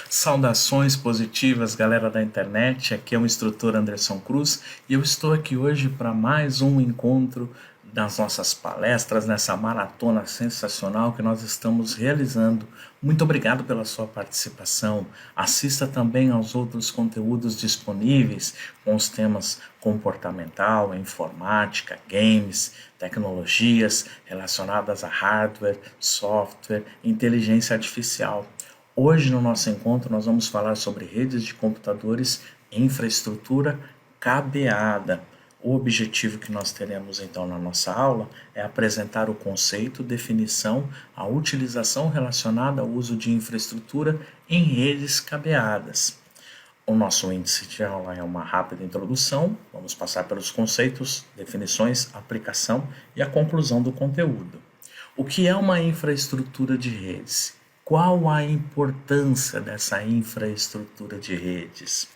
Saudações positivas, galera da internet. Aqui é o instrutor Anderson Cruz e eu estou aqui hoje para mais um encontro das nossas palestras nessa maratona sensacional que nós estamos realizando. Muito obrigado pela sua participação. Assista também aos outros conteúdos disponíveis com os temas comportamental, informática, games, tecnologias relacionadas a hardware, software, inteligência artificial. Hoje, no nosso encontro, nós vamos falar sobre redes de computadores e infraestrutura cabeada. O objetivo que nós teremos então na nossa aula é apresentar o conceito, definição, a utilização relacionada ao uso de infraestrutura em redes cabeadas. O nosso índice de aula é uma rápida introdução, vamos passar pelos conceitos, definições, aplicação e a conclusão do conteúdo. O que é uma infraestrutura de redes? Qual a importância dessa infraestrutura de redes?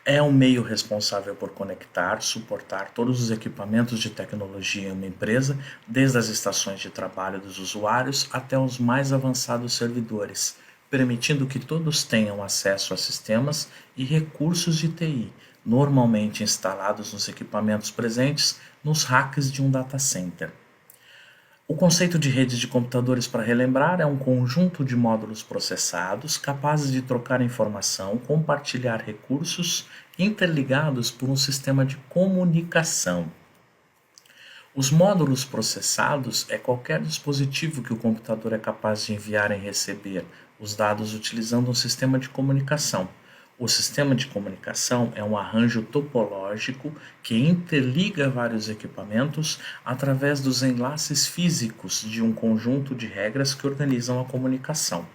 É um meio responsável por conectar, suportar todos os equipamentos de tecnologia em uma empresa, desde as estações de trabalho dos usuários até os mais avançados servidores, permitindo que todos tenham acesso a sistemas e recursos de TI, normalmente instalados nos equipamentos presentes nos racks de um data center. O conceito de redes de computadores, para relembrar, é um conjunto de módulos processados capazes de trocar informação, compartilhar recursos interligados por um sistema de comunicação. Os módulos processados é qualquer dispositivo que o computador é capaz de enviar e receber os dados utilizando um sistema de comunicação. O sistema de comunicação é um arranjo topológico que interliga vários equipamentos através dos enlaces físicos de um conjunto de regras que organizam a comunicação.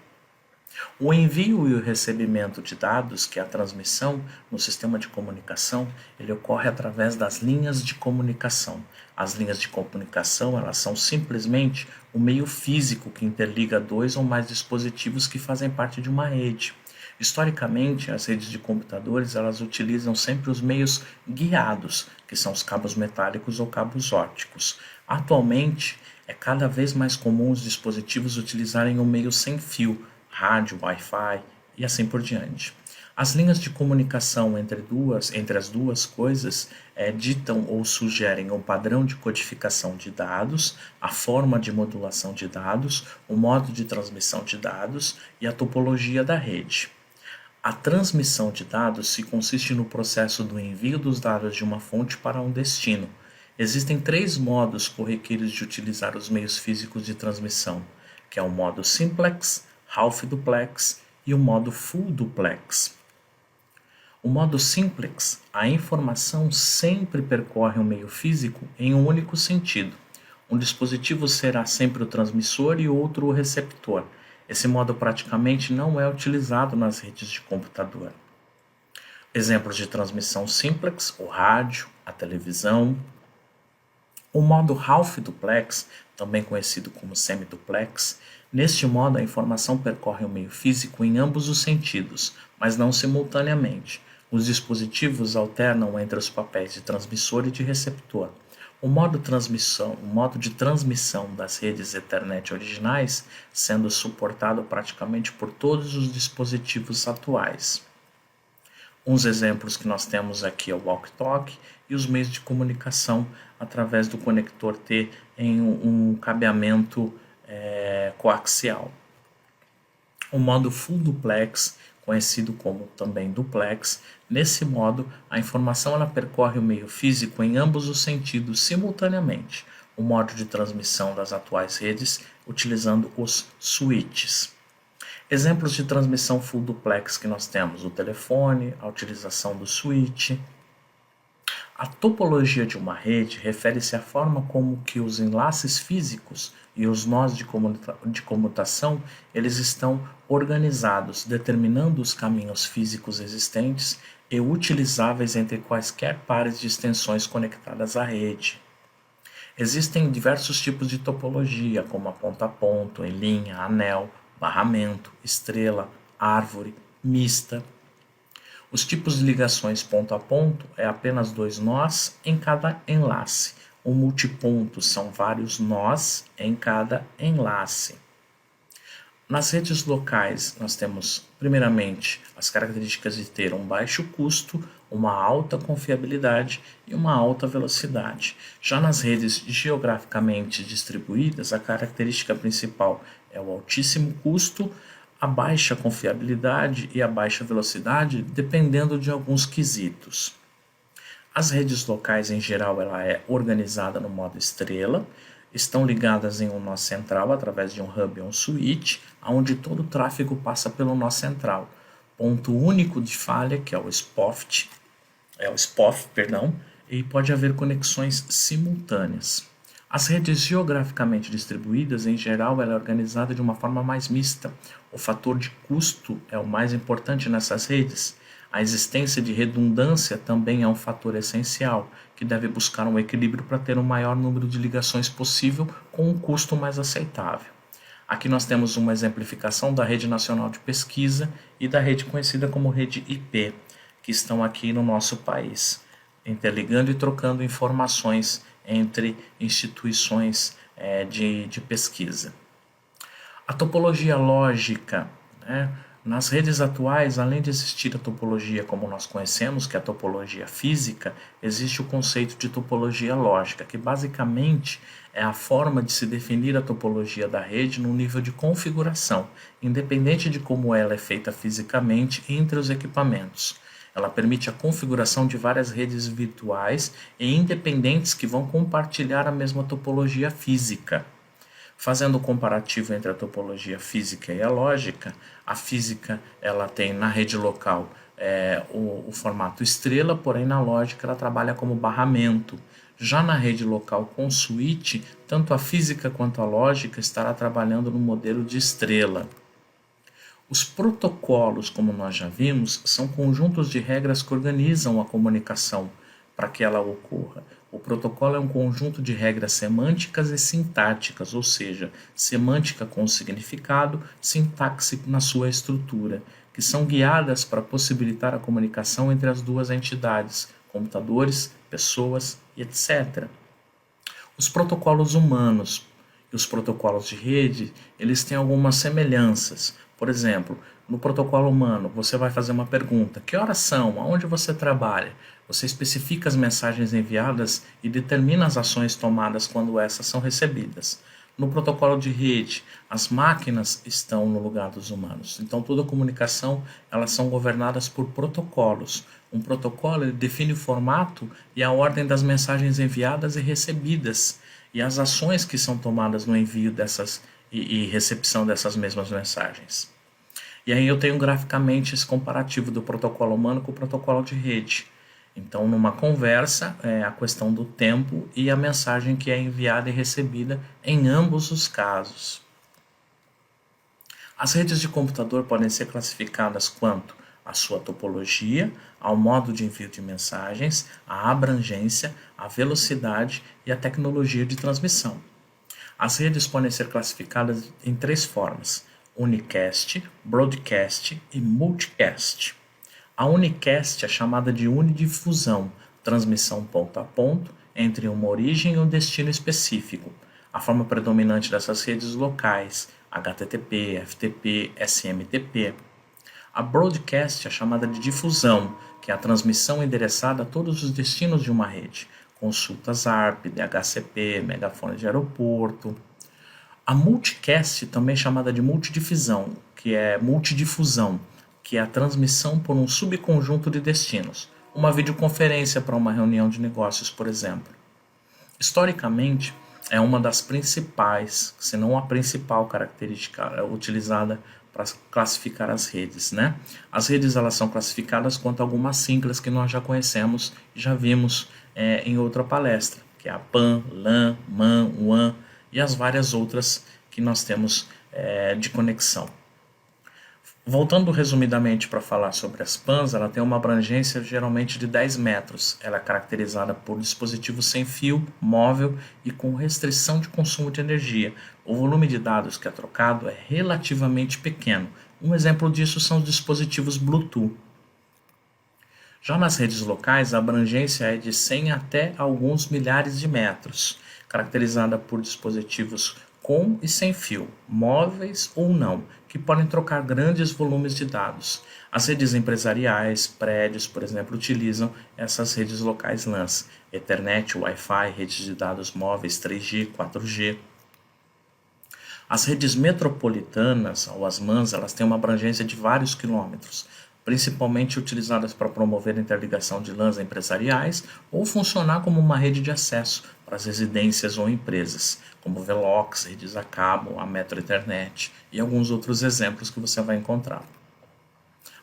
O envio e o recebimento de dados, que é a transmissão no sistema de comunicação, ele ocorre através das linhas de comunicação. As linhas de comunicação, elas são simplesmente o meio físico que interliga dois ou mais dispositivos que fazem parte de uma rede. Historicamente, as redes de computadores elas utilizam sempre os meios guiados, que são os cabos metálicos ou cabos ópticos. Atualmente, é cada vez mais comum os dispositivos utilizarem o meio sem fio, rádio, Wi-Fi e assim por diante. As linhas de comunicação entre as duas coisas ditam ou sugerem o padrão de codificação de dados, a forma de modulação de dados, o modo de transmissão de dados e a topologia da rede. A transmissão de dados se consiste no processo do envio dos dados de uma fonte para um destino. Existem três modos corriqueiros de utilizar os meios físicos de transmissão, que é o modo simplex, half duplex e o modo full duplex. O modo simplex, a informação sempre percorre um meio físico em um único sentido. Um dispositivo será sempre o transmissor e outro o receptor. Esse modo praticamente não é utilizado nas redes de computador. Exemplos de transmissão simplex, o rádio, a televisão. O modo half duplex, também conhecido como semiduplex, neste modo a informação percorre o meio físico em ambos os sentidos, mas não simultaneamente. Os dispositivos alternam entre os papéis de transmissor e de receptor. O modo de transmissão das redes Ethernet originais sendo suportado praticamente por todos os dispositivos atuais. Uns exemplos que nós temos aqui é o walkie-talkie e os meios de comunicação através do conector T em um cabeamento coaxial. O modo full duplex, conhecido como também duplex, nesse modo a informação ela percorre o meio físico em ambos os sentidos simultaneamente, o modo de transmissão das atuais redes utilizando os switches. Exemplos de transmissão full duplex que nós temos: o telefone, a utilização do switch. A topologia de uma rede refere-se à forma como que os enlaces físicos e os nós de comutação eles estão organizados, determinando os caminhos físicos existentes e utilizáveis entre quaisquer pares de extensões conectadas à rede. Existem diversos tipos de topologia, como a ponto, em linha, anel, barramento, estrela, árvore, mista. Os tipos de ligações ponto a ponto é apenas dois nós em cada enlace. O multiponto são vários nós em cada enlace. Nas redes locais, nós temos, primeiramente, as características de ter um baixo custo, uma alta confiabilidade e uma alta velocidade. Já nas redes geograficamente distribuídas, a característica principal é o altíssimo custo, a baixa confiabilidade e a baixa velocidade, dependendo de alguns quesitos. As redes locais, em geral, ela é organizada no modo estrela, estão ligadas em um nó central através de um hub ou um switch, onde todo o tráfego passa pelo nó central. Ponto único de falha, que é o SPOF, perdão, e pode haver conexões simultâneas. As redes geograficamente distribuídas, em geral, ela é organizada de uma forma mais mista. O fator de custo é o mais importante nessas redes. A existência de redundância também é um fator essencial, que deve buscar um equilíbrio para ter o maior número de ligações possível com um custo mais aceitável. Aqui nós temos uma exemplificação da Rede Nacional de Pesquisa e da rede conhecida como Rede IP, que estão aqui no nosso país, interligando e trocando informações entre instituições de pesquisa. A topologia lógica, né? Nas redes atuais, além de existir a topologia como nós conhecemos, que é a topologia física, existe o conceito de topologia lógica, que basicamente é a forma de se definir a topologia da rede no nível de configuração, independente de como ela é feita fisicamente entre os equipamentos. Ela permite a configuração de várias redes virtuais e independentes que vão compartilhar a mesma topologia física. Fazendo o comparativo entre a topologia física e a lógica, a física ela tem na rede local o formato estrela, porém na lógica ela trabalha como barramento. Já na rede local com switch, tanto a física quanto a lógica estará trabalhando no modelo de estrela. Os protocolos, como nós já vimos, são conjuntos de regras que organizam a comunicação para que ela ocorra. O protocolo é um conjunto de regras semânticas e sintáticas, ou seja, semântica com o significado, sintaxe na sua estrutura, que são guiadas para possibilitar a comunicação entre as duas entidades, computadores, pessoas e etc. Os protocolos humanos e os protocolos de rede, eles têm algumas semelhanças. Por exemplo, no protocolo humano, você vai fazer uma pergunta: que horas são? Aonde você trabalha? Você especifica as mensagens enviadas e determina as ações tomadas quando essas são recebidas. No protocolo de rede, as máquinas estão no lugar dos humanos. Então, toda a comunicação, elas são governadas por protocolos. Um protocolo ele define o formato e a ordem das mensagens enviadas e recebidas, e as ações que são tomadas no envio dessas e recepção dessas mesmas mensagens. E aí eu tenho graficamente esse comparativo do protocolo humano com o protocolo de rede. Então, numa conversa, a questão do tempo e a mensagem que é enviada e recebida em ambos os casos. As redes de computador podem ser classificadas quanto à sua topologia, ao modo de envio de mensagens, à abrangência, à velocidade e à tecnologia de transmissão. As redes podem ser classificadas em 3 formas: unicast, broadcast e multicast. A unicast é chamada de unidifusão, transmissão ponto a ponto entre uma origem e um destino específico. A forma predominante dessas redes locais, HTTP, FTP, SMTP. A broadcast é chamada de difusão, que é a transmissão endereçada a todos os destinos de uma rede, consultas ARP, DHCP, megafone de aeroporto. A multicast, também chamada de multidifusão, que é multidifusão, que é a transmissão por um subconjunto de destinos, uma videoconferência para uma reunião de negócios, por exemplo. Historicamente, é uma das principais, se não a principal característica utilizada para classificar as redes, né? As redes elas são classificadas quanto a algumas siglas que nós já conhecemos e já vimos em outra palestra, que é a PAN, LAN, MAN, WAN e as várias outras que nós temos de conexão. Voltando resumidamente para falar sobre as PANs, ela tem uma abrangência geralmente de 10 metros. Ela é caracterizada por dispositivo sem fio, móvel e com restrição de consumo de energia. O volume de dados que é trocado é relativamente pequeno. Um exemplo disso são os dispositivos Bluetooth. Já nas redes locais, a abrangência é de 100 até alguns milhares de metros, caracterizada por dispositivos com e sem fio, móveis ou não, que podem trocar grandes volumes de dados. As redes empresariais, prédios, por exemplo, utilizam essas redes locais LANs, Ethernet, Wi-Fi, redes de dados móveis 3G, 4G. As redes metropolitanas, ou as MANs, elas têm uma abrangência de vários quilômetros, principalmente utilizadas para promover a interligação de LANs empresariais ou funcionar como uma rede de acesso para as residências ou empresas, como Velox, redes a cabo, a Metro Ethernet e alguns outros exemplos que você vai encontrar.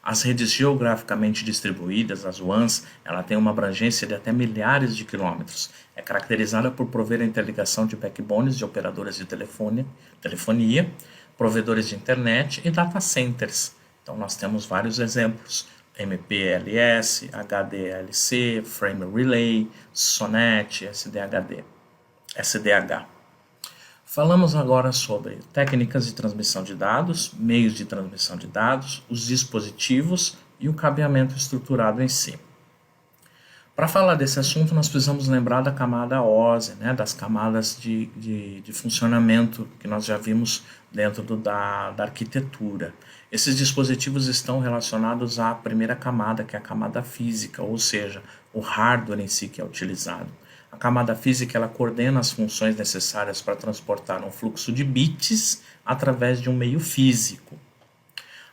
As redes geograficamente distribuídas, as WANs, ela tem uma abrangência de até milhares de quilômetros. É caracterizada por prover a interligação de backbones de operadoras de telefonia, provedores de internet e data centers. Então nós temos vários exemplos: MPLS, HDLC, Frame Relay, SONET, SDH. Falamos agora sobre técnicas de transmissão de dados, meios de transmissão de dados, os dispositivos e o cabeamento estruturado em si. Para falar desse assunto, nós precisamos lembrar da camada OSI, das camadas de funcionamento que nós já vimos dentro da arquitetura. Esses dispositivos estão relacionados à primeira camada, que é a camada física, ou seja, o hardware em si que é utilizado. A camada física ela coordena as funções necessárias para transportar um fluxo de bits através de um meio físico.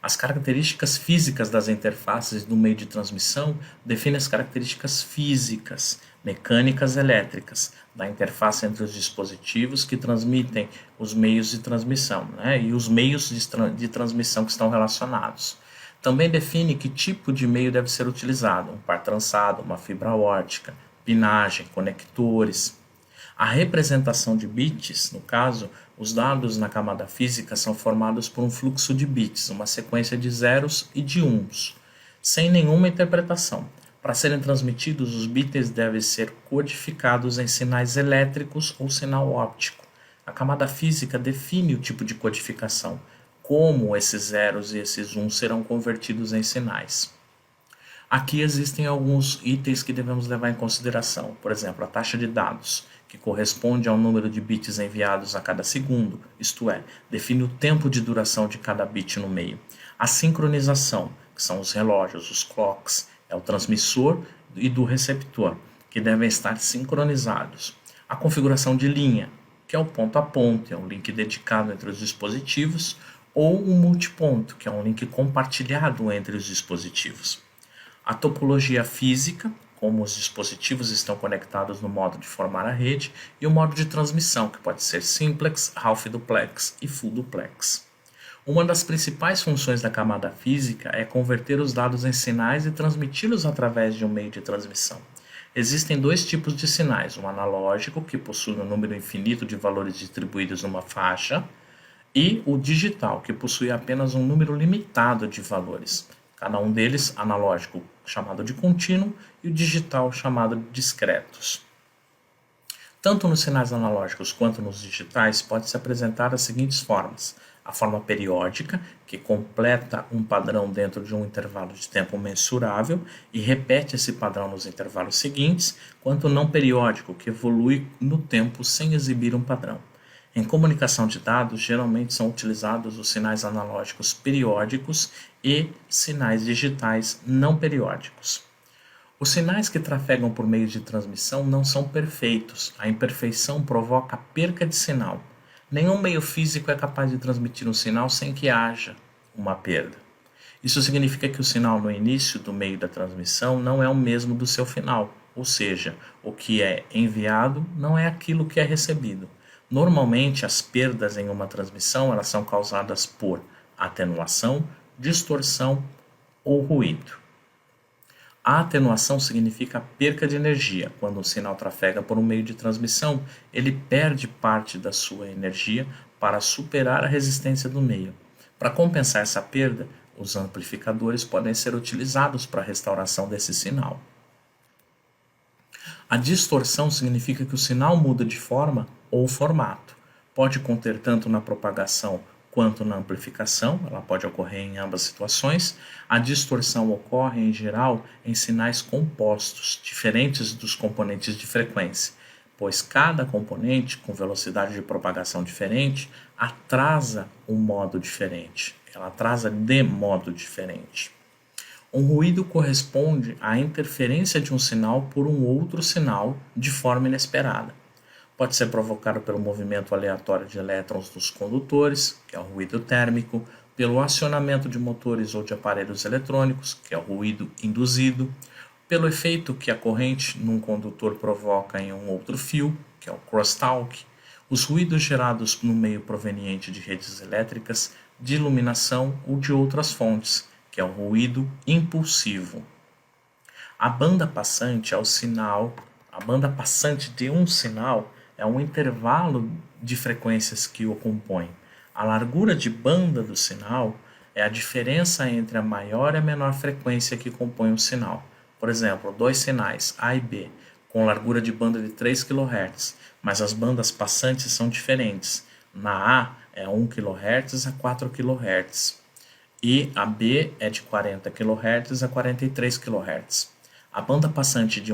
As características físicas das interfaces do meio de transmissão definem as características físicas, mecânicas e elétricas da interface entre os dispositivos que transmitem os meios de transmissão, e os meios de transmissão que estão relacionados. Também define que tipo de meio deve ser utilizado, um par trançado, uma fibra ótica, pinagem, conectores. A representação de bits, no caso, os dados na camada física são formados por um fluxo de bits, uma sequência de zeros e de uns, sem nenhuma interpretação. Para serem transmitidos, os bits devem ser codificados em sinais elétricos ou sinal óptico. A camada física define o tipo de codificação, como esses zeros e esses uns serão convertidos em sinais. Aqui existem alguns itens que devemos levar em consideração. Por exemplo, a taxa de dados, que corresponde ao número de bits enviados a cada segundo, isto é, define o tempo de duração de cada bit no meio. A sincronização, que são os relógios, os clocks, é o transmissor e do receptor, que devem estar sincronizados. A configuração de linha, que é o ponto a ponto, é um link dedicado entre os dispositivos, ou o multiponto, que é um link compartilhado entre os dispositivos. A topologia física, como os dispositivos estão conectados no modo de formar a rede, e o modo de transmissão, que pode ser simplex, half duplex e full duplex. Uma das principais funções da camada física é converter os dados em sinais e transmiti-los através de um meio de transmissão. Existem dois tipos de sinais, o analógico, que possui um número infinito de valores distribuídos numa faixa, e o digital, que possui apenas um número limitado de valores. Cada um deles, analógico, chamado de contínuo, e o digital, chamado de discretos. Tanto nos sinais analógicos quanto nos digitais, pode se apresentar das seguintes formas: a forma periódica, que completa um padrão dentro de um intervalo de tempo mensurável e repete esse padrão nos intervalos seguintes, quanto o não periódico, que evolui no tempo sem exibir um padrão. Em comunicação de dados, geralmente são utilizados os sinais analógicos periódicos e sinais digitais não periódicos. Os sinais que trafegam por meio de transmissão não são perfeitos. A imperfeição provoca perca de sinal. Nenhum meio físico é capaz de transmitir um sinal sem que haja uma perda. Isso significa que o sinal no início do meio da transmissão não é o mesmo do seu final, ou seja, o que é enviado não é aquilo que é recebido. Normalmente, as perdas em uma transmissão elas são causadas por atenuação, distorção ou ruído. A atenuação significa a perca de energia. Quando um sinal trafega por um meio de transmissão, ele perde parte da sua energia para superar a resistência do meio. Para compensar essa perda, os amplificadores podem ser utilizados para a restauração desse sinal. A distorção significa que o sinal muda de forma ou formato. Pode conter tanto na propagação quanto na amplificação, ela pode ocorrer em ambas situações. A distorção ocorre, em geral, em sinais compostos, diferentes dos componentes de frequência. pois cada componente, com velocidade de propagação diferente, atrasa um modo diferente. Ela atrasa de modo diferente. Um ruído corresponde à interferência de um sinal por um outro sinal de forma inesperada. Pode ser provocado pelo movimento aleatório de elétrons dos condutores, que é o ruído térmico, pelo acionamento de motores ou de aparelhos eletrônicos, que é o ruído induzido, pelo efeito que a corrente num condutor provoca em um outro fio, que é o crosstalk, os ruídos gerados no meio proveniente de redes elétricas, de iluminação ou de outras fontes, que é o ruído impulsivo. A banda passante é o sinal, a banda passante de um sinal é um intervalo de frequências que o compõe. A largura de banda do sinal é a diferença entre a maior e a menor frequência que compõe o sinal. Por exemplo, dois sinais A e B com largura de banda de 3 kHz, mas as bandas passantes são diferentes. Na A é 1 kHz a 4 kHz e a B é de 40 kHz a 43 kHz. A banda passante de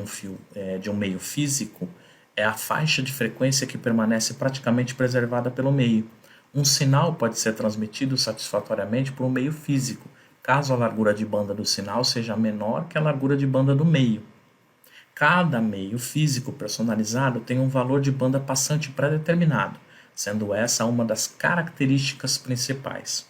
um meio físico é a faixa de frequência que permanece praticamente preservada pelo meio. Um sinal pode ser transmitido satisfatoriamente por um meio físico, caso a largura de banda do sinal seja menor que a largura de banda do meio. Cada meio físico personalizado tem um valor de banda passante pré-determinado, sendo essa uma das características principais.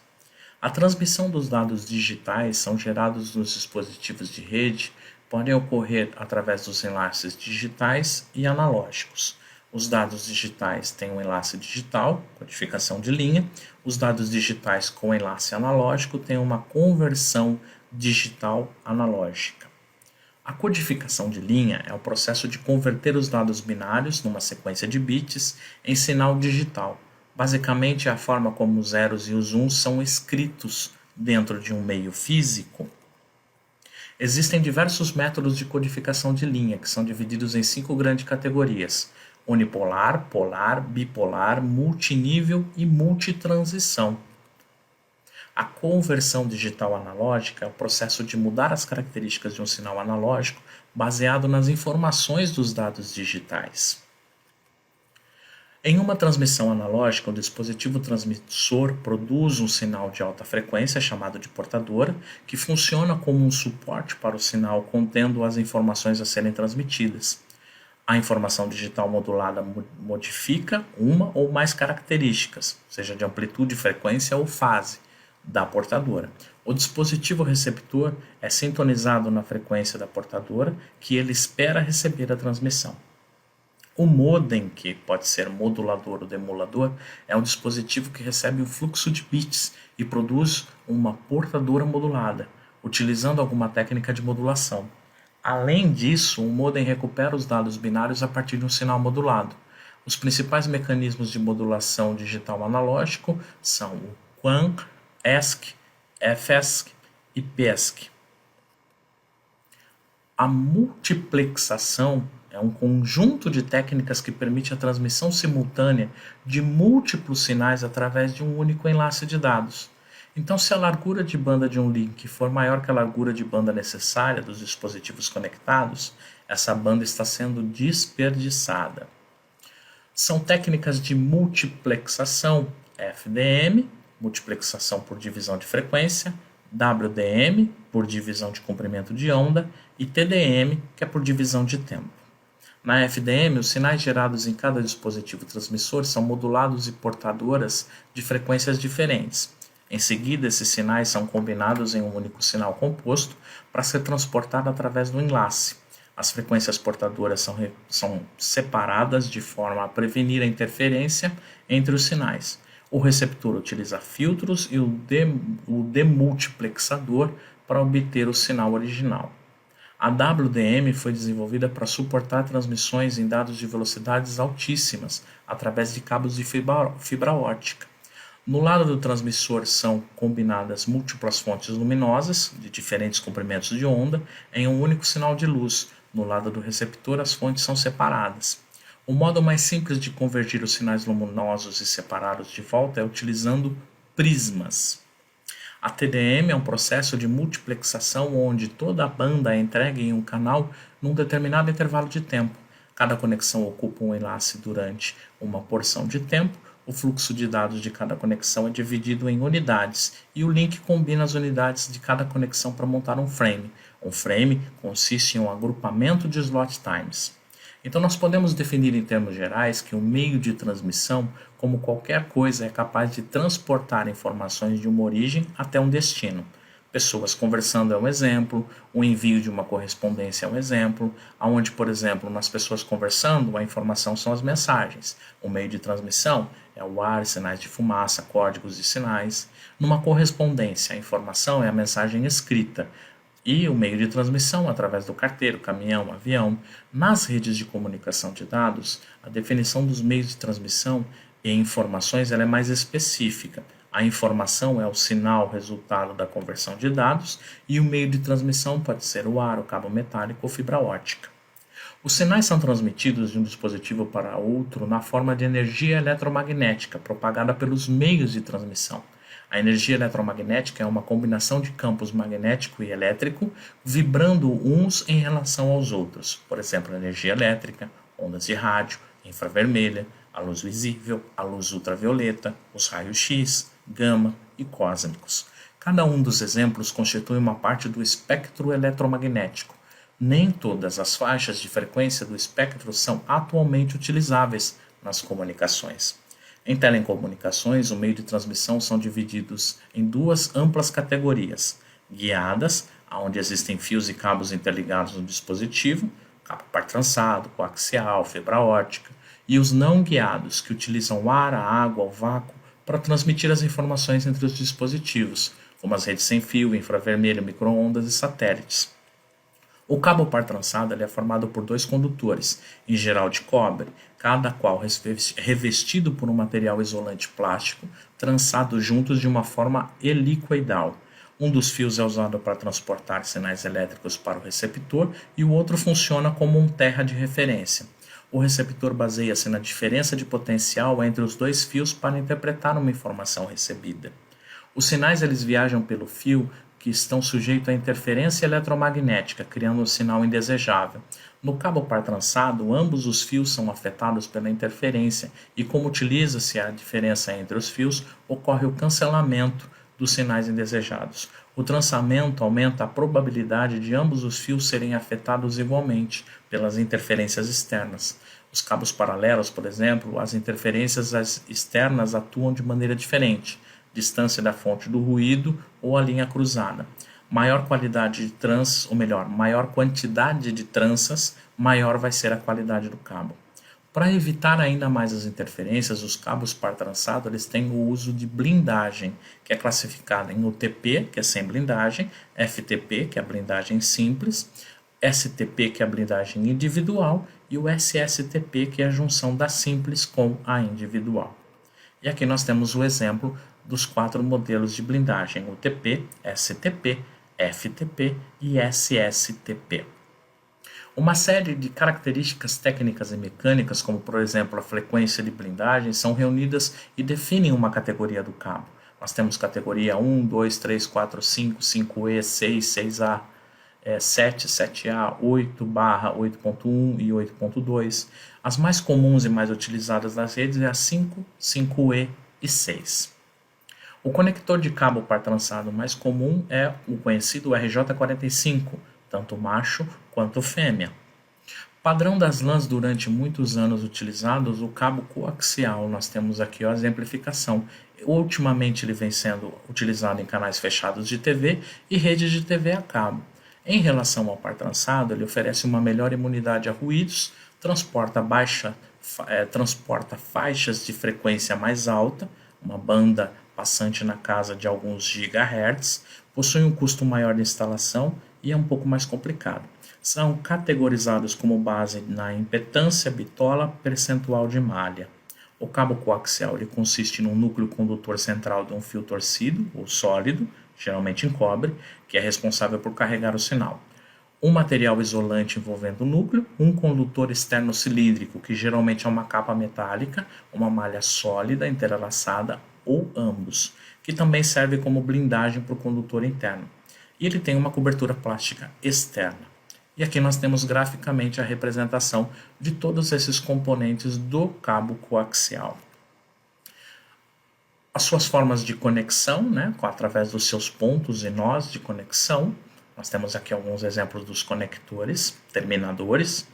A transmissão dos dados digitais são gerados nos dispositivos de rede, podem ocorrer através dos enlaces digitais e analógicos. Os dados digitais têm um enlace digital, codificação de linha. Os dados digitais com enlace analógico têm uma conversão digital analógica. A codificação de linha é o processo de converter os dados binários numa sequência de bits em sinal digital. Basicamente, é a forma como os zeros e os uns são escritos dentro de um meio físico. Existem diversos métodos de codificação de linha, que são divididos em 5 grandes categorias: unipolar, polar, bipolar, multinível e multitransição. A conversão digital analógica é o processo de mudar as características de um sinal analógico baseado nas informações dos dados digitais. Em uma transmissão analógica, o dispositivo transmissor produz um sinal de alta frequência, chamado de portadora, que funciona como um suporte para o sinal contendo as informações a serem transmitidas. A informação digital modulada modifica uma ou mais características, seja de amplitude, frequência ou fase, da portadora. O dispositivo receptor é sintonizado na frequência da portadora que ele espera receber a transmissão. O modem, que pode ser modulador ou demodulador, é um dispositivo que recebe um fluxo de bits e produz uma portadora modulada, utilizando alguma técnica de modulação. Além disso, o modem recupera os dados binários a partir de um sinal modulado. Os principais mecanismos de modulação digital analógico são o QAM, ESC, FESC e PESC. A multiplexação é um conjunto de técnicas que permite a transmissão simultânea de múltiplos sinais através de um único enlace de dados. Então, se a largura de banda de um link for maior que a largura de banda necessária dos dispositivos conectados, essa banda está sendo desperdiçada. São técnicas de multiplexação: FDM, multiplexação por divisão de frequência, WDM, por divisão de comprimento de onda, e TDM, que é por divisão de tempo. Na FDM, os sinais gerados em cada dispositivo transmissor são modulados em portadoras de frequências diferentes. Em seguida, esses sinais são combinados em um único sinal composto para ser transportado através do enlace. As frequências portadoras são separadas de forma a prevenir a interferência entre os sinais. O receptor utiliza filtros e o demultiplexador para obter o sinal original. A WDM foi desenvolvida para suportar transmissões em dados de velocidades altíssimas através de cabos de fibra óptica. No lado do transmissor são combinadas múltiplas fontes luminosas de diferentes comprimentos de onda em um único sinal de luz. No lado do receptor, as fontes são separadas. O modo mais simples de convergir os sinais luminosos e separá-los de volta é utilizando prismas. A TDM é um processo de multiplexação onde toda a banda é entregue em um canal num determinado intervalo de tempo. Cada conexão ocupa um enlace durante uma porção de tempo. O fluxo de dados de cada conexão é dividido em unidades e o link combina as unidades de cada conexão para montar um frame. Um frame consiste em um agrupamento de slot times. Então nós podemos definir em termos gerais que o meio de transmissão, como qualquer coisa, é capaz de transportar informações de uma origem até um destino. Pessoas conversando é um exemplo, o envio de uma correspondência é um exemplo, onde, por exemplo, nas pessoas conversando, a informação são as mensagens. O meio de transmissão é o ar, sinais de fumaça, códigos de sinais. Numa correspondência, a informação é a mensagem escrita. E o meio de transmissão através do carteiro, caminhão, avião. Nas redes de comunicação de dados, a definição dos meios de transmissão e informações ela é mais específica. A informação é o sinal resultado da conversão de dados e o meio de transmissão pode ser o ar, o cabo metálico ou fibra ótica. Os sinais são transmitidos de um dispositivo para outro na forma de energia eletromagnética propagada pelos meios de transmissão. A energia eletromagnética é uma combinação de campos magnético e elétrico vibrando uns em relação aos outros. Por exemplo, a energia elétrica, ondas de rádio, infravermelha, a luz visível, a luz ultravioleta, os raios-x, gama e cósmicos. Cada um dos exemplos constitui uma parte do espectro eletromagnético. Nem todas as faixas de frequência do espectro são atualmente utilizáveis nas comunicações. Em telecomunicações, o meio de transmissão são divididos em duas amplas categorias: guiadas, onde existem fios e cabos interligados no dispositivo, cabo par trançado, coaxial, fibra ótica, e os não guiados, que utilizam ar, a água, o vácuo para transmitir as informações entre os dispositivos, como as redes sem fio, infravermelho, micro-ondas e satélites. O cabo par trançado é formado por dois condutores, em geral de cobre, cada qual revestido por um material isolante plástico, trançado juntos de uma forma helicoidal. Um dos fios é usado para transportar sinais elétricos para o receptor e o outro funciona como um terra de referência. O receptor baseia-se na diferença de potencial entre os dois fios para interpretar uma informação recebida. Os sinais eles viajam pelo fio que estão sujeitos à interferência eletromagnética, criando um sinal indesejável. No cabo par trançado, ambos os fios são afetados pela interferência e, como utiliza-se a diferença entre os fios, ocorre o cancelamento dos sinais indesejados. O trançamento aumenta a probabilidade de ambos os fios serem afetados igualmente pelas interferências externas. Os cabos paralelos, por exemplo, as interferências externas atuam de maneira diferente. Distância da fonte do ruído ou a linha cruzada. Maior qualidade de tranças, ou melhor, maior quantidade de tranças, maior vai ser a qualidade do cabo. Para evitar ainda mais as interferências, os cabos par trançado eles têm o uso de blindagem, que é classificada em UTP, que é sem blindagem, FTP, que é a blindagem simples, STP, que é a blindagem individual, e o SSTP, que é a junção da simples com a individual. E aqui nós temos o exemplo dos 4 modelos de blindagem: UTP, STP, FTP e SSTP. Uma série de características técnicas e mecânicas, como por exemplo a frequência de blindagem, são reunidas e definem uma categoria do cabo. Nós temos categoria 1, 2, 3, 4, 5, 5E, 6, 6A, 7, 7A, 8, 8.1 e 8.2. As mais comuns e mais utilizadas nas redes é a 5, 5E e 6. O conector de cabo par trançado mais comum é o conhecido RJ45, tanto macho quanto fêmea. Padrão das LANs durante muitos anos utilizados, o cabo coaxial. Nós temos aqui a exemplificação. Ultimamente ele vem sendo utilizado em canais fechados de TV e redes de TV a cabo. Em relação ao par trançado, ele oferece uma melhor imunidade a ruídos, transporta faixas de frequência mais alta, uma banda passante na casa de alguns gigahertz, possui um custo maior de instalação e é um pouco mais complicado. São categorizados como base na impedância, bitola, percentual de malha. O cabo coaxial ele consiste num núcleo condutor central de um fio torcido ou sólido, geralmente em cobre, que é responsável por carregar o sinal. Um material isolante envolvendo o núcleo, um condutor externo cilíndrico, que geralmente é uma capa metálica, uma malha sólida entrelaçada ou ambos, que também serve como blindagem para o condutor interno. E ele tem uma cobertura plástica externa. E aqui nós temos graficamente a representação de todos esses componentes do cabo coaxial. As suas formas de conexão, né, através dos seus pontos e nós de conexão. Nós temos aqui alguns exemplos dos conectores, terminadores.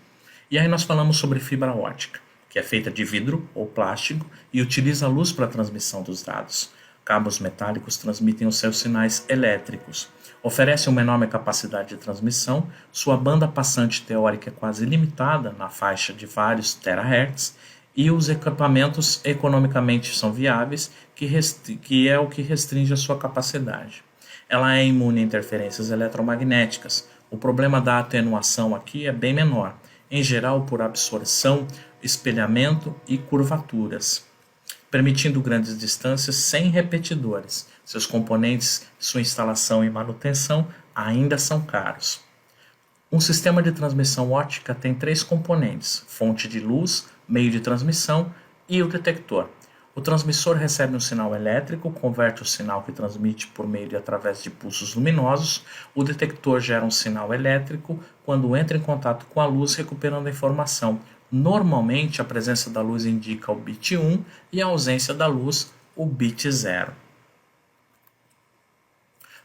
E aí nós falamos sobre fibra ótica, que é feita de vidro ou plástico e utiliza a luz para a transmissão dos dados. Cabos metálicos transmitem os seus sinais elétricos. Oferece uma enorme capacidade de transmissão, sua banda passante teórica é quase ilimitada, na faixa de vários terahertz, e os equipamentos economicamente são viáveis, que é o que restringe a sua capacidade. Ela é imune a interferências eletromagnéticas. O problema da atenuação aqui é bem menor, em geral por absorção, espelhamento e curvaturas, permitindo grandes distâncias sem repetidores. Seus componentes, sua instalação e manutenção ainda são caros. Um sistema de transmissão ótica tem 3 componentes: fonte de luz, meio de transmissão e o detector. O transmissor recebe um sinal elétrico, converte o sinal que transmite por meio de através de pulsos luminosos. O detector gera um sinal elétrico quando entra em contato com a luz, recuperando a informação. Normalmente, a presença da luz indica o bit 1 e a ausência da luz, o bit 0.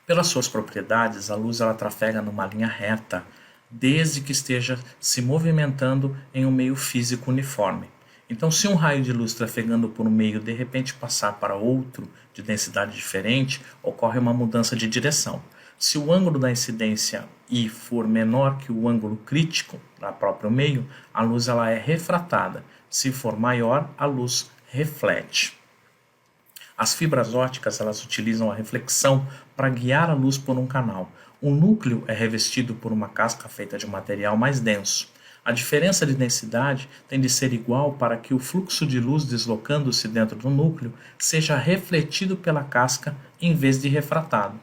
Pelas suas propriedades, a luz ela trafega numa linha reta, desde que esteja se movimentando em um meio físico uniforme. Então, se um raio de luz trafegando por um meio de repente passar para outro de densidade diferente, ocorre uma mudança de direção. Se o ângulo da incidência I for menor que o ângulo crítico do próprio meio, a luz ela é refratada. Se for maior, a luz reflete. As fibras óticas elas utilizam a reflexão para guiar a luz por um canal. O núcleo é revestido por uma casca feita de material mais denso. A diferença de densidade tem de ser igual para que o fluxo de luz deslocando-se dentro do núcleo seja refletido pela casca em vez de refratado.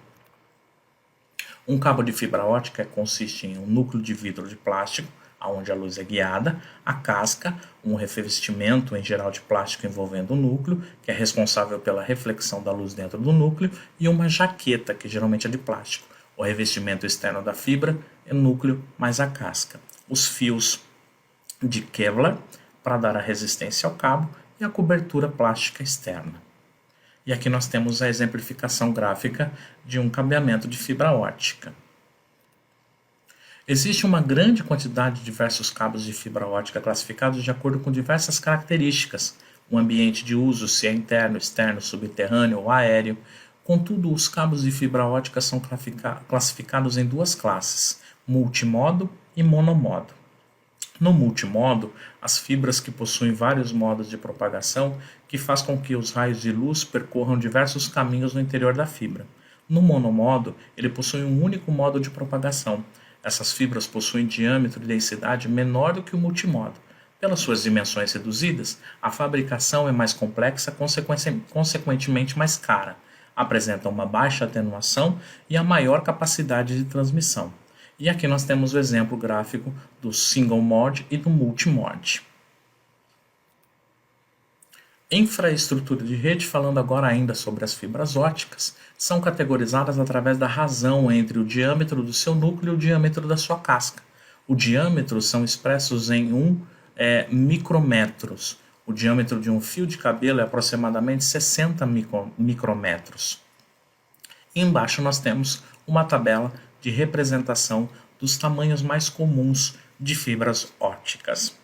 Um cabo de fibra ótica consiste em um núcleo de vidro de plástico, onde a luz é guiada, a casca, um revestimento em geral de plástico envolvendo o núcleo, que é responsável pela reflexão da luz dentro do núcleo, e uma jaqueta, que geralmente é de plástico. O revestimento externo da fibra é o núcleo mais a casca. Os fios de Kevlar para dar a resistência ao cabo e a cobertura plástica externa. E aqui nós temos a exemplificação gráfica de um cabeamento de fibra ótica. Existe uma grande quantidade de diversos cabos de fibra ótica classificados de acordo com diversas características, o ambiente de uso, se é interno, externo, subterrâneo ou aéreo. Contudo, os cabos de fibra ótica são classificados em 2 classes, multimodo e monomodo. No multimodo, as fibras que possuem vários modos de propagação que faz com que os raios de luz percorram diversos caminhos no interior da fibra. No monomodo, ele possui um único modo de propagação. Essas fibras possuem diâmetro e densidade menor do que o multimodo. Pelas suas dimensões reduzidas, a fabricação é mais complexa, consequentemente mais cara. Apresentam uma baixa atenuação e a maior capacidade de transmissão. E aqui nós temos o exemplo gráfico do single mode e do multimode. Infraestrutura de rede, falando agora ainda sobre as fibras óticas, são categorizadas através da razão entre o diâmetro do seu núcleo e o diâmetro da sua casca. O diâmetro são expressos em micrômetros. O diâmetro de um fio de cabelo é aproximadamente 60 micrômetros. E embaixo nós temos uma tabela de representação dos tamanhos mais comuns de fibras óticas.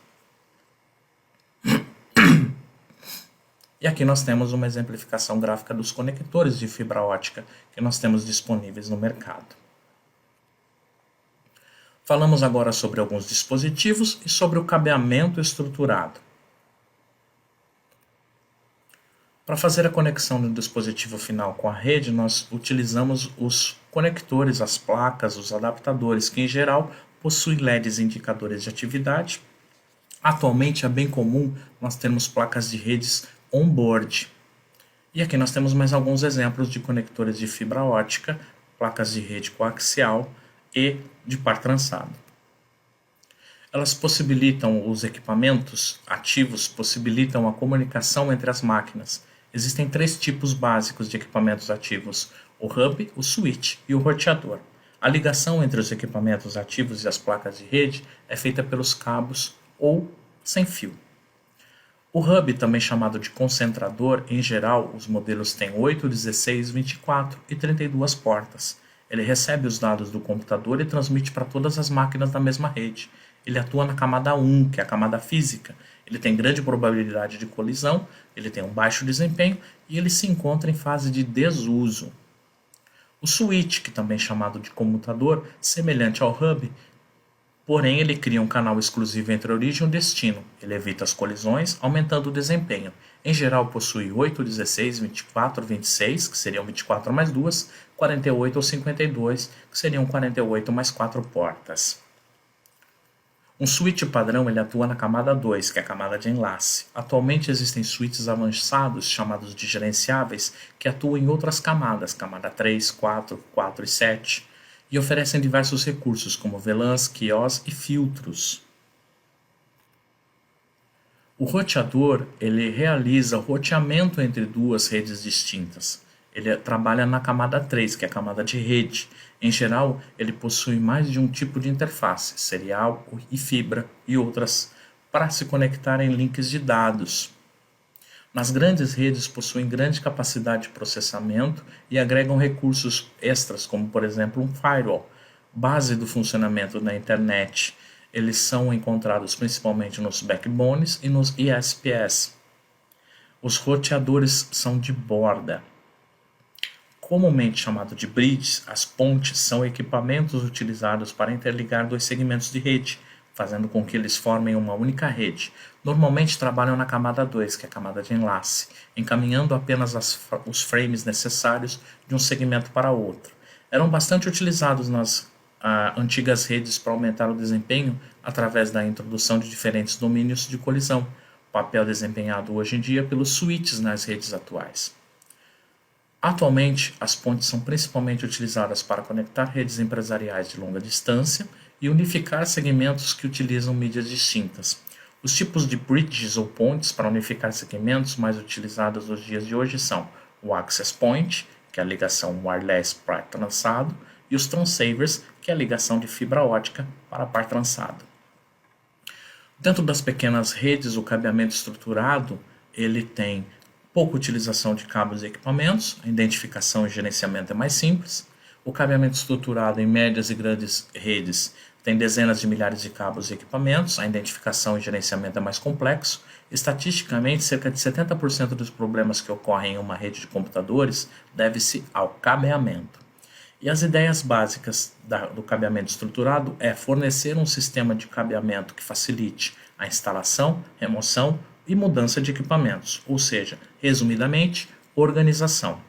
E aqui nós temos uma exemplificação gráfica dos conectores de fibra ótica que nós temos disponíveis no mercado. Falamos agora sobre alguns dispositivos e sobre o cabeamento estruturado. Para fazer a conexão do dispositivo final com a rede, nós utilizamos os conectores, as placas, os adaptadores, que em geral possuem LEDs indicadores de atividade. Atualmente é bem comum nós termos placas de redes on-board. E aqui nós temos mais alguns exemplos de conectores de fibra ótica, placas de rede coaxial e de par trançado. Elas possibilitam, os equipamentos ativos possibilitam a comunicação entre as máquinas. Existem 3 tipos básicos de equipamentos ativos: o hub, o switch e o roteador. A ligação entre os equipamentos ativos e as placas de rede é feita pelos cabos ou sem fio. O hub, também chamado de concentrador, em geral, os modelos têm 8, 16, 24 e 32 portas. Ele recebe os dados do computador e transmite para todas as máquinas da mesma rede. Ele atua na camada 1, que é a camada física. Ele tem grande probabilidade de colisão, ele tem um baixo desempenho e ele se encontra em fase de desuso. O switch, que também é chamado de comutador, semelhante ao hub, porém ele cria um canal exclusivo entre a origem e o destino. Ele evita as colisões, aumentando o desempenho. Em geral possui 8, 16, 24, 26, que seriam 24 mais 2, 48 ou 52, que seriam 48 mais 4 portas. Um switch padrão ele atua na camada 2, que é a camada de enlace. Atualmente existem switches avançados, chamados de gerenciáveis, que atuam em outras camadas, camada 3, 4, 4 e 7, e oferecem diversos recursos, como VLANs, QoS e filtros. O roteador ele realiza o roteamento entre duas redes distintas. Ele trabalha na camada 3, que é a camada de rede. Em geral, ele possui mais de um tipo de interface, serial e fibra e outras, para se conectar em links de dados. Nas grandes redes possuem grande capacidade de processamento e agregam recursos extras, como por exemplo um firewall, base do funcionamento da internet. Eles são encontrados principalmente nos backbones e nos ISPs. Os roteadores são de borda. Comumente chamado de bridges, as pontes são equipamentos utilizados para interligar dois segmentos de rede, fazendo com que eles formem uma única rede. Normalmente trabalham na camada 2, que é a camada de enlace, encaminhando apenas os frames necessários de um segmento para outro. Eram bastante utilizados nas antigas redes para aumentar o desempenho através da introdução de diferentes domínios de colisão, papel desempenhado hoje em dia pelos switches nas redes atuais. Atualmente, as pontes são principalmente utilizadas para conectar redes empresariais de longa distância e unificar segmentos que utilizam mídias distintas. Os tipos de bridges ou pontes para unificar segmentos mais utilizados nos dias de hoje são o Access Point, que é a ligação wireless par trançado, e os transceivers, que é a ligação de fibra ótica para par trançado. Dentro das pequenas redes, o cabeamento estruturado ele tem pouca utilização de cabos e equipamentos, a identificação e gerenciamento é mais simples. O cabeamento estruturado em médias e grandes redes tem dezenas de milhares de cabos e equipamentos, a identificação e gerenciamento é mais complexo. Estatisticamente, cerca de 70% dos problemas que ocorrem em uma rede de computadores deve-se ao cabeamento. E as ideias básicas do cabeamento estruturado é fornecer um sistema de cabeamento que facilite a instalação, remoção e mudança de equipamentos, ou seja, resumidamente, organização,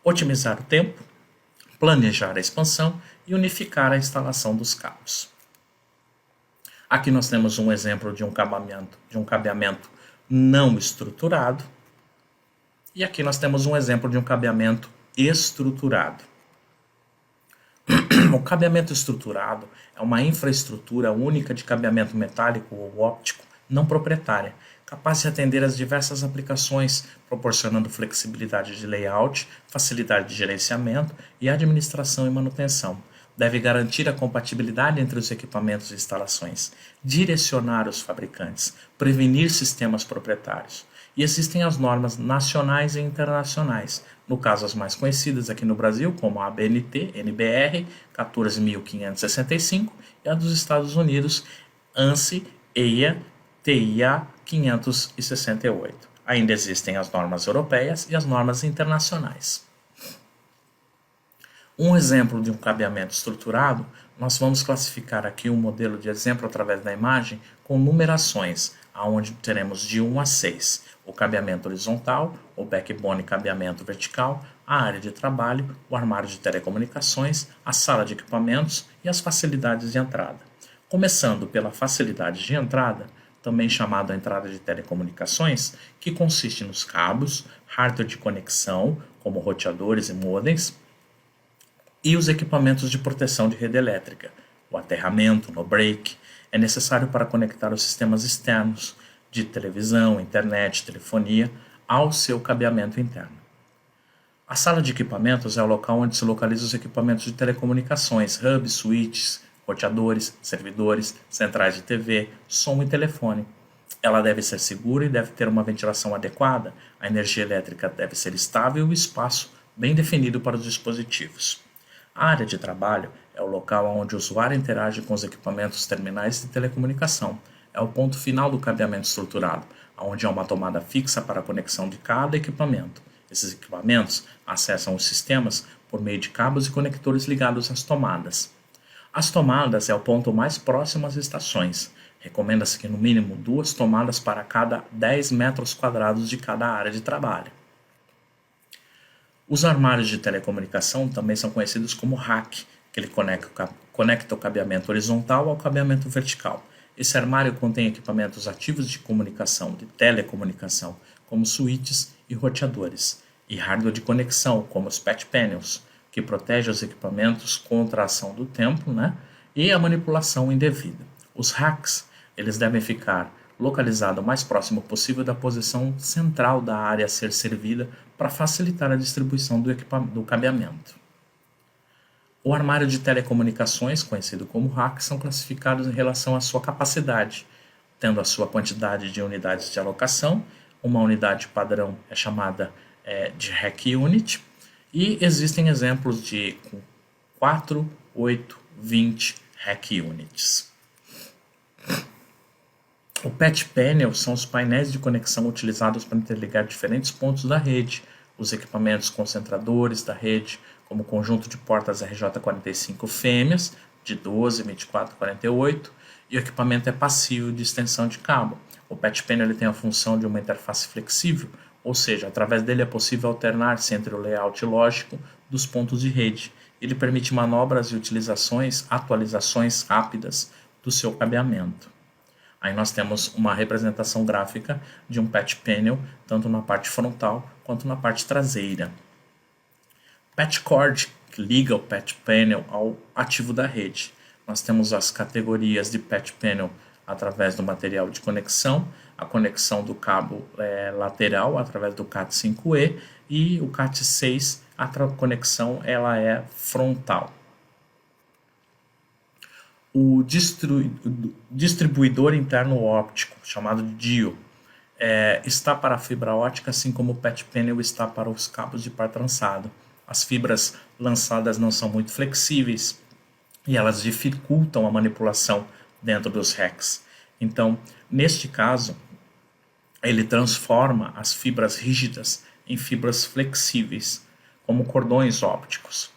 otimizar o tempo, planejar a expansão e unificar a instalação dos cabos. Aqui nós temos um exemplo de um cabeamento não estruturado e aqui nós temos um exemplo de um cabeamento estruturado. O cabeamento estruturado é uma infraestrutura única de cabeamento metálico ou óptico não proprietária, capaz de atender às diversas aplicações, proporcionando flexibilidade de layout, facilidade de gerenciamento e administração e manutenção. Deve garantir a compatibilidade entre os equipamentos e instalações, direcionar os fabricantes, prevenir sistemas proprietários. E existem as normas nacionais e internacionais, no caso as mais conhecidas aqui no Brasil, como a ABNT, NBR 14565 e a dos Estados Unidos, ANSI, EIA, TIA 568. Ainda existem as normas europeias e as normas internacionais. Um exemplo de um cabeamento estruturado, nós vamos classificar aqui um modelo de exemplo através da imagem com numerações, onde teremos de 1 a 6, o cabeamento horizontal, o backbone cabeamento vertical, a área de trabalho, o armário de telecomunicações, a sala de equipamentos e as facilidades de entrada. Começando pela facilidade de entrada, também chamada entrada de telecomunicações, que consiste nos cabos, hardware de conexão, como roteadores e modems, e os equipamentos de proteção de rede elétrica. O aterramento, no break, é necessário para conectar os sistemas externos de televisão, internet, telefonia ao seu cabeamento interno. A sala de equipamentos é o local onde se localizam os equipamentos de telecomunicações, hubs, switches, roteadores, servidores, centrais de TV, som e telefone. Ela deve ser segura e deve ter uma ventilação adequada, a energia elétrica deve ser estável e o espaço bem definido para os dispositivos. A área de trabalho é o local onde o usuário interage com os equipamentos terminais de telecomunicação. É o ponto final do cabeamento estruturado, onde há uma tomada fixa para a conexão de cada equipamento. Esses equipamentos acessam os sistemas por meio de cabos e conectores ligados às tomadas. As tomadas é o ponto mais próximo às estações. Recomenda-se que no mínimo 2 tomadas para cada 10 metros quadrados de cada área de trabalho. Os armários de telecomunicação também são conhecidos como rack, que ele conecta o cabeamento horizontal ao cabeamento vertical. Esse armário contém equipamentos ativos de comunicação, de telecomunicação, como switches e roteadores, e hardware de conexão, como os patch panels, que protege os equipamentos contra a ação do tempo, e a manipulação indevida. Os racks, eles devem ficar localizados o mais próximo possível da posição central da área a ser servida para facilitar a distribuição do cabeamento. O armário de telecomunicações, conhecido como rack, são classificados em relação à sua capacidade, tendo a sua quantidade de unidades de alocação. Uma unidade padrão é chamada de rack unit, e existem exemplos de 4, 8, 20 rack units. O patch panel são os painéis de conexão utilizados para interligar diferentes pontos da rede, os equipamentos concentradores da rede, como o conjunto de portas RJ45 fêmeas, de 12, 24 e 48, e o equipamento é passivo de extensão de cabo. O patch panel ele tem a função de uma interface flexível, ou seja, através dele é possível alternar-se entre o layout lógico dos pontos de rede. Ele permite manobras e atualizações rápidas do seu cabeamento. Aí nós temos uma representação gráfica de um patch panel, tanto na parte frontal quanto na parte traseira. Patch cord, que liga o patch panel ao ativo da rede. Nós temos as categorias de patch panel através do material de conexão, a conexão do cabo lateral através do CAT5E e o CAT6, a conexão ela é frontal. O distribuidor interno óptico, chamado de DIO, está para a fibra ótica, assim como o patch panel está para os cabos de par trançado. As fibras lançadas não são muito flexíveis e elas dificultam a manipulação dentro dos racks. Então, neste caso, ele transforma as fibras rígidas em fibras flexíveis, como cordões ópticos.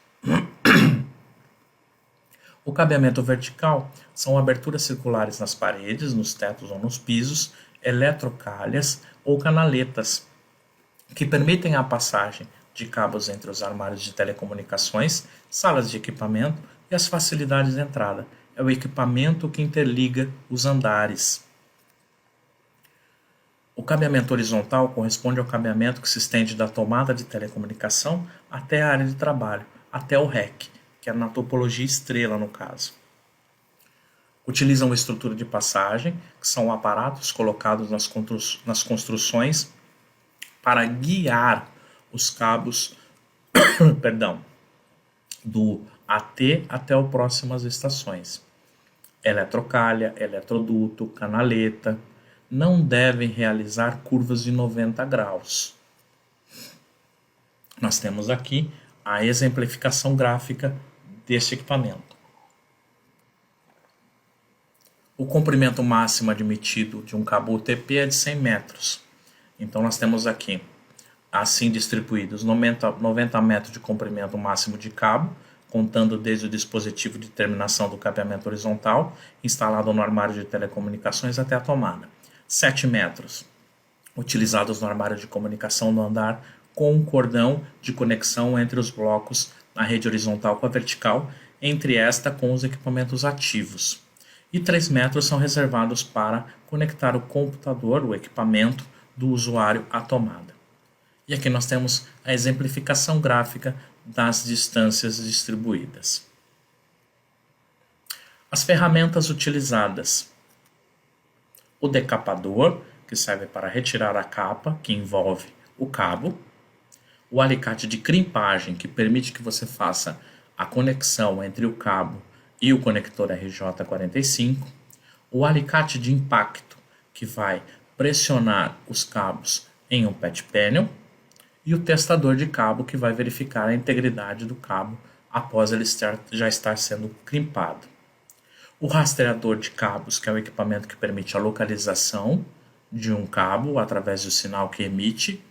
O cabeamento vertical são aberturas circulares nas paredes, nos tetos ou nos pisos, eletrocalhas ou canaletas, que permitem a passagem de cabos entre os armários de telecomunicações, salas de equipamento e as facilidades de entrada. É o equipamento que interliga os andares. O cabeamento horizontal corresponde ao cabeamento que se estende da tomada de telecomunicação até a área de trabalho, até o rack, que é na topologia estrela no caso. Utilizam uma estrutura de passagem, que são aparatos colocados nas construções para guiar os cabos do AT até o próximas estações. Eletrocalha, eletroduto, canaleta não devem realizar curvas de 90 graus. Nós temos aqui a exemplificação gráfica deste equipamento. O comprimento máximo admitido de um cabo UTP é de 100 metros. Então nós temos aqui, assim distribuídos, 90 metros de comprimento máximo de cabo, contando desde o dispositivo de terminação do cabeamento horizontal, instalado no armário de telecomunicações até a tomada. 7 metros, utilizados no armário de comunicação no andar, com um cordão de conexão entre os blocos na rede horizontal com a vertical, entre esta com os equipamentos ativos. E 3 metros são reservados para conectar o computador, o equipamento do usuário à tomada. E aqui nós temos a exemplificação gráfica das distâncias distribuídas. As ferramentas utilizadas. O decapador, que serve para retirar a capa que envolve o cabo. o alicate de crimpagem, que permite que você faça a conexão entre o cabo e o conector RJ45, o alicate de impacto, que vai pressionar os cabos em um patch panel, e o testador de cabo, que vai verificar a integridade do cabo após ele já estar sendo crimpado. O rastreador de cabos, que é o equipamento que permite a localização de um cabo através do sinal que emite,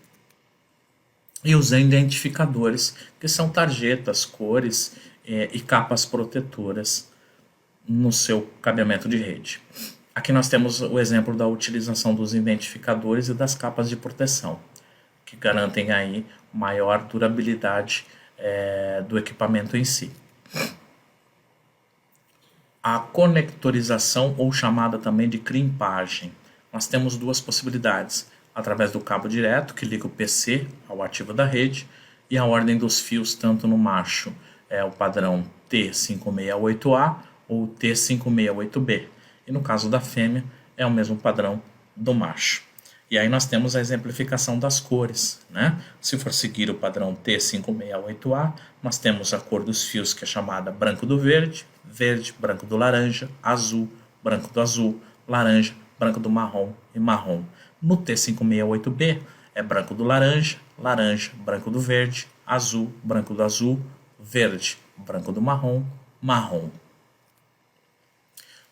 e os identificadores, que são tarjetas, cores e capas protetoras no seu cabeamento de rede. Aqui nós temos o exemplo da utilização dos identificadores e das capas de proteção, que garantem aí maior durabilidade do equipamento em si. A conectorização, ou chamada também de crimpagem. Nós temos duas possibilidades: através do cabo direto, que liga o PC ao ativo da rede, e a ordem dos fios, tanto no macho é o padrão T568A ou T568B, e no caso da fêmea é o mesmo padrão do macho. E aí nós temos a exemplificação das cores, né? Se for seguir o padrão T568A, nós temos a cor dos fios, que é chamada branco do verde, verde, branco do laranja, azul, branco do azul, laranja, branco do marrom e marrom. No T568B é branco do laranja, laranja, branco do verde, azul, branco do azul, verde, branco do marrom, marrom.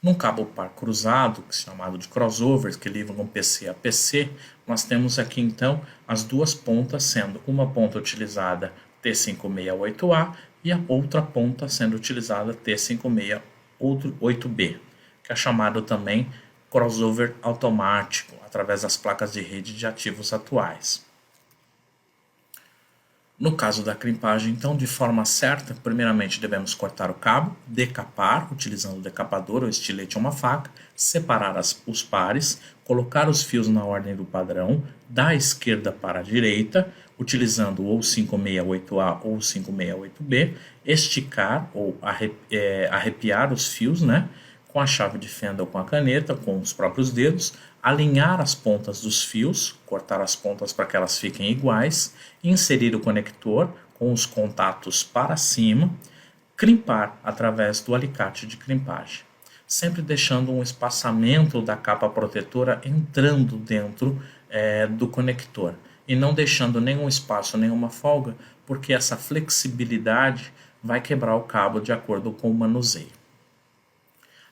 Num cabo par cruzado, chamado de crossover, que ligam PC a PC, nós temos aqui então as duas pontas, sendo uma ponta utilizada T568A e a outra ponta sendo utilizada T568B, que é chamado também crossover automático, através das placas de rede de ativos atuais. No caso da crimpagem, então, de forma certa, primeiramente devemos cortar o cabo, decapar, utilizando o decapador ou estilete ou uma faca, separar os pares, colocar os fios na ordem do padrão, da esquerda para a direita, utilizando ou 568A ou 568B, esticar ou arrepiar os fios, né, com a chave de fenda ou com a caneta, com os próprios dedos, alinhar as pontas dos fios, cortar as pontas para que elas fiquem iguais, inserir o conector com os contatos para cima, crimpar através do alicate de crimpagem, sempre deixando um espaçamento da capa protetora entrando dentro do conector e não deixando nenhum espaço, nenhuma folga, porque essa flexibilidade vai quebrar o cabo de acordo com o manuseio.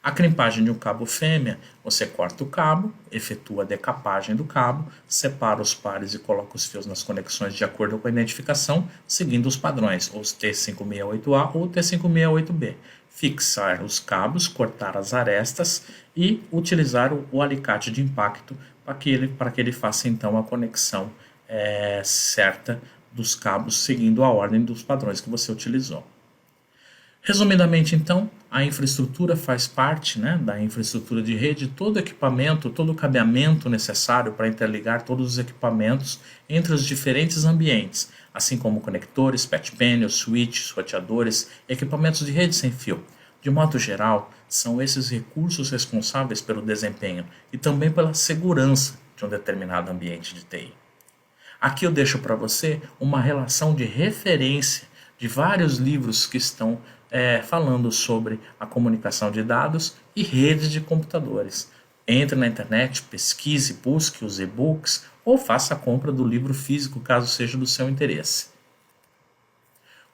A crimpagem de um cabo fêmea, você corta o cabo, efetua a decapagem do cabo, separa os pares e coloca os fios nas conexões de acordo com a identificação, seguindo os padrões, ou T568A ou T568B. Fixar os cabos, cortar as arestas e utilizar o alicate de impacto para que ele faça então a conexão certa dos cabos, seguindo a ordem dos padrões que você utilizou. Resumidamente, então, a infraestrutura faz parte, né, da infraestrutura de rede, todo equipamento, todo o cabeamento necessário para interligar todos os equipamentos entre os diferentes ambientes, assim como conectores, patch panels, switches, roteadores, equipamentos de rede sem fio. De modo geral, são esses recursos responsáveis pelo desempenho e também pela segurança de um determinado ambiente de TI. Aqui eu deixo para você uma relação de referência de vários livros que estão falando sobre a comunicação de dados e redes de computadores. Entre na internet, pesquise, busque os e-books ou faça a compra do livro físico, caso seja do seu interesse.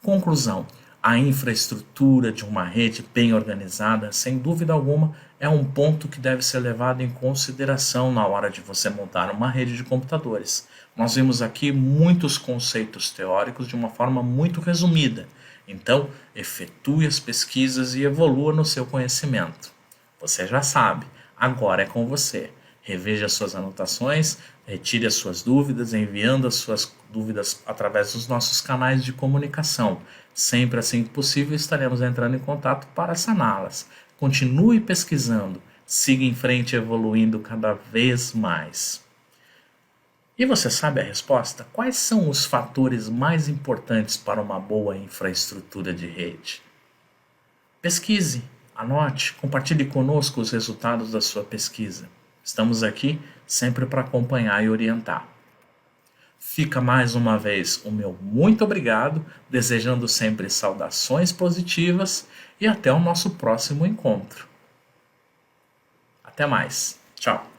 Conclusão: a infraestrutura de uma rede bem organizada, sem dúvida alguma, é um ponto que deve ser levado em consideração na hora de você montar uma rede de computadores. Nós vimos aqui muitos conceitos teóricos de uma forma muito resumida. Então, efetue as pesquisas e evolua no seu conhecimento. Você já sabe, agora é com você. Reveja suas anotações, retire as suas dúvidas, enviando as suas dúvidas através dos nossos canais de comunicação. Sempre assim que possível, estaremos entrando em contato para saná-las. Continue pesquisando, siga em frente evoluindo cada vez mais. E você sabe a resposta? Quais são os fatores mais importantes para uma boa infraestrutura de rede? Pesquise, anote, compartilhe conosco os resultados da sua pesquisa. Estamos aqui sempre para acompanhar e orientar. Fica mais uma vez o meu muito obrigado, desejando sempre saudações positivas e até o nosso próximo encontro. Até mais. Tchau.